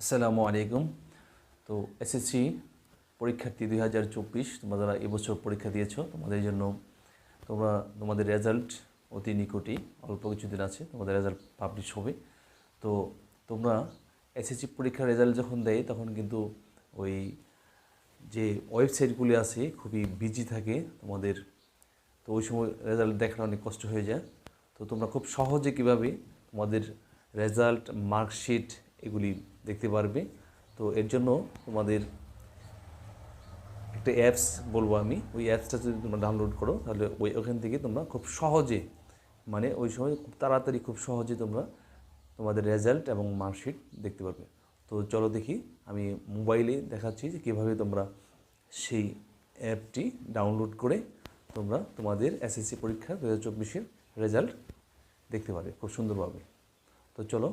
আসসালামু আলাইকুম। তো এসএসসি পরীক্ষার্থী 2024 তোমরা যারা এবছর পরীক্ষা দিয়েছো তোমাদের জন্য তোমাদের রেজাল্ট অতি নিকটই, অল্প কিছুদিন আছে তোমাদের রেজাল্ট পাবলিশ হবে। তো তোমরা এসএসসি পরীক্ষার রেজাল্ট যখন দেয় তখন কিন্তু ওই যে ওয়েবসাইটগুলি আছে খুবই বিজি থাকে তোমাদের, তো ওই সময় রেজাল্ট দেখাটা অনেক কষ্ট হয়ে যায়। তো তোমরা খুব সহজে কীভাবে তোমাদের রেজাল্ট, মার্কশিট এগুলি দেখতে পারবে, তো এর জন্য তোমাদের একটা অ্যাপস বলবো আমি। ওই অ্যাপসটা যদি তোমরা ডাউনলোড করো তাহলে ওখান থেকে তোমরা খুব সহজে, মানে ওই সময় খুব তাড়াতাড়ি খুব সহজে তোমরা তোমাদের রেজাল্ট এবং মার্কশিট দেখতে পারবে। তো চলো দেখি, আমি মোবাইলে দেখাচ্ছি যে কীভাবে তোমরা সেই অ্যাপটি ডাউনলোড করে তোমরা তোমাদের এসএসসি পরীক্ষা 2024-এর রেজাল্ট দেখতে পারবে খুব সুন্দরভাবে। তো চলো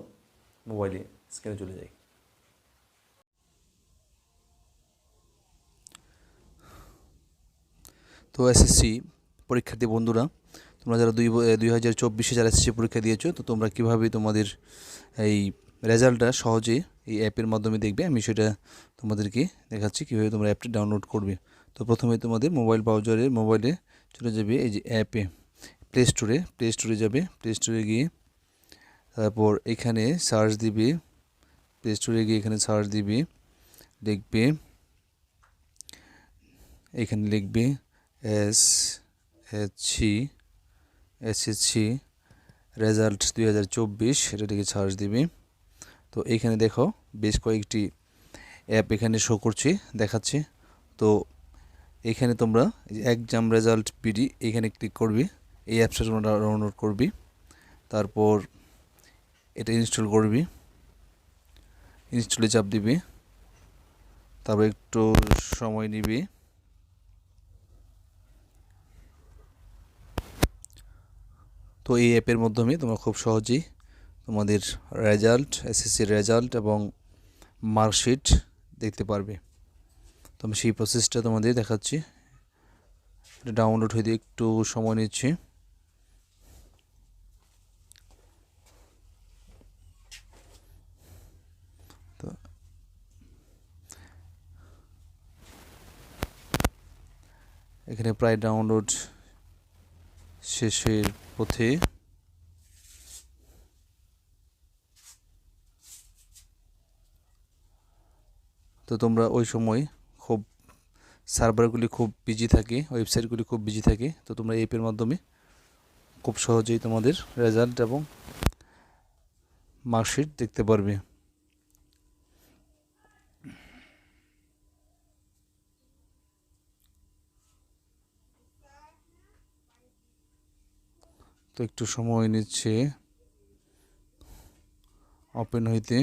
মোবাইলে স্ক্রিনে চলে যাই। তো এসএসসি পরীক্ষার্থী বন্ধুরা, তোমরা যারা 2024-এ যারা এসএসসি পরীক্ষা দিয়েছো, তো তোমরা কীভাবে তোমাদের এই রেজাল্টটা সহজে এই অ্যাপের মাধ্যমে দেখবে আমি সেটা তোমাদেরকে দেখাচ্ছি কীভাবে তোমরা অ্যাপটি ডাউনলোড করবে। তো প্রথমে তোমাদের মোবাইল ব্রাউজারে মোবাইলে চলে যাবে এই যে অ্যাপে, প্লে স্টোরে যাবে। প্লে স্টোরে গিয়ে তারপর এখানে সার্চ দিবে, প্লে স্টোরে গিয়ে এখানে সার্চ দিবে, লিখবে এখানে লিখবে এসএসসি রেজাল্ট 2024, এটা থেকে সার্চ দিবে। তো এইখানে দেখো বেশ কয়েকটি অ্যাপ এখানে শো করছে, দেখাচ্ছে। তো এখানে তোমরা এক্সাম রেজাল্ট পিডি এখানে ক্লিক করবে, এই অ্যাপসটা তোমরা ডাউনলোড করবি, তারপর এটা ইনস্টল করবি, ইনস্টলে চাপ দিবি, তারপর একটু সময় নিবি। তো এই অ্যাপের মাধ্যমে তোমরা খুব সহজেই তোমাদের রেজাল্ট, এসএসসির রেজাল্ট এবং মার্কশিট দেখতে পারবে। তো আমি সেই প্রসেসটা তোমাদের দেখাচ্ছি। এটা ডাউনলোড হতে একটু সময় নিচ্ছে। তো এখানে প্রায় ডাউনলোড শেষের পথে। তো তোমরা ওই সময় খুব সার্ভারগুলি খুব বিজি থাকে, ওয়েবসাইটগুলি খুব বিজি থাকে, তো তোমরা এই অ্যাপের মাধ্যমে খুব সহজেই তোমাদের রেজাল্ট এবং মার্কশিট দেখতে পারবে। তো একটু সময় নিচ্ছে ওপেন হইতে।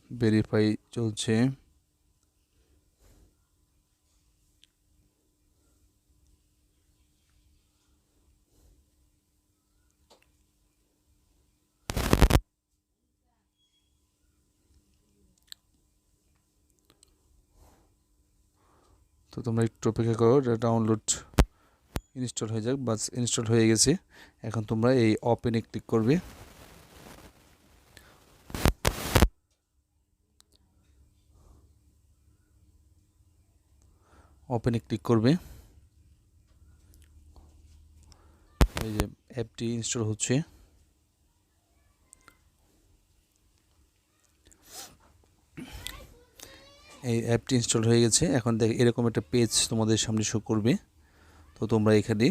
ভেরিফাই চলছে। তো তোমরা একটু অপেক্ষা করো, এটা ডাউনলোড ইনস্টল হয়ে যাক। বাস ইনস্টল হয়ে গেছে। এখন তোমরা এই ওপেনে ক্লিক করবে। ওপেনে ক্লিক করবে, এই যে অ্যাপটি ইনস্টল হচ্ছে। এই অ্যাপটি ইনস্টল হয়ে গেছে। এখন দেখ এরকম একটা পেজ তোমাদের সামনে শো করবে। তো তোমরা এখানে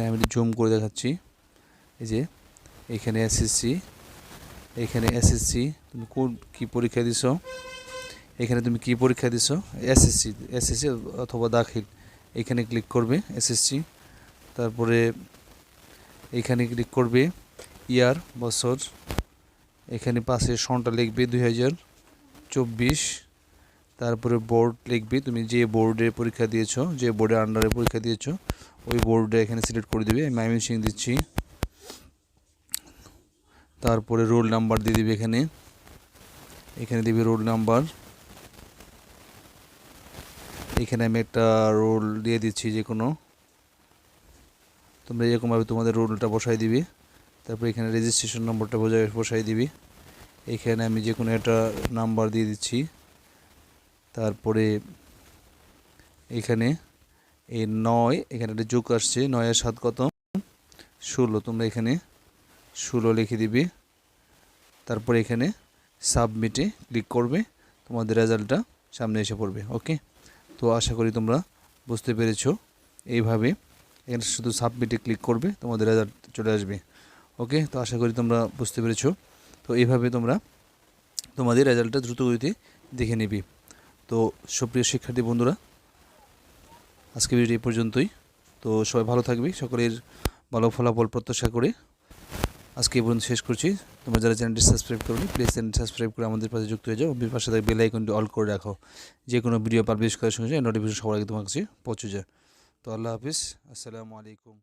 আমি জুম করে দেখাচ্ছি। এই যে এখানে এসএসসি তুমি কি পরীক্ষা দিছো, এখানে তুমি কি পরীক্ষা দিছো, এসএসসি অথবা দাখিল, এখানে ক্লিক করবে এসএসসি। তারপরে এখানে ক্লিক করবে ইয়ার, বছর, এখানে পাশে সনটা লিখবে 2024। তারপরে বোর্ড লিখবে, তুমি যে বোর্ডে পরীক্ষা দিয়েছো, যে বোর্ডের আন্ডারে পরীক্ষা দিয়েছো ওই বোর্ডে এখানে সিলেক্ট করে দিবে। আমি ময়মনসিংহ দিচ্ছি, তারপরে রোল নাম্বার দিয়ে দিবে। এখানে দিবে রোল নাম্বার। এখানে আমি একটা রোল দিয়ে দিচ্ছি, যে কোনো তোমরা এরকমভাবে তোমাদের রোলটা বসাই দিবি। তারপর এখানে রেজিস্ট্রেশন নম্বরটা বসাই দিবি। এখানে আমি যে কোনো একটা নাম্বার দিয়ে দিচ্ছি। তারপরে এখানে এই 9, এখানে একটা যোগ আসছে, 9 আর 7 কত? 16। তোমরা এখানে 16 লিখে দিবি। তারপর এখানে সাবমিটে ক্লিক করবে, তোমাদের রেজাল্টটা সামনে এসে পড়বে। ওকে, তো আশা করি তোমরা বুঝতে পেরেছো। এইভাবে এখানে শুধু সাবমিটে ক্লিক করবে, তোমাদের রেজাল্ট চলে আসবে। ওকে, তো আশা করি তোমরা বুঝতে পেরেছো। তো এইভাবে তোমরা তোমাদের রেজাল্টটা দ্রুতগতিতে দেখে নিবি। তো সুপ্রিয় শিক্ষার্থী বন্ধুরা, আজকে ভিডিও এই পর্যন্তই। তো সবাই ভালো থাকবে, সকলের ভালো ফলাফল প্রত্যাশা করে আজকে এই পর্যন্ত শেষ করছি। তোমরা যারা চ্যানেলটি সাবস্ক্রাইব করবে, প্লিজ চ্যানেলটি সাবস্ক্রাইব করে আমাদের পাশে যুক্ত হয়ে যাও। পাশে থাকা বেল আইকনটি অল করে রাখো, যে কোনো ভিডিও পাবলিশ করার সঙ্গে সঙ্গে নোটিফিকেশন সবার আগে তোমার কাছে পৌঁছে যায়। তো আল্লাহ হাফিজ, আসসালামু আলাইকুম।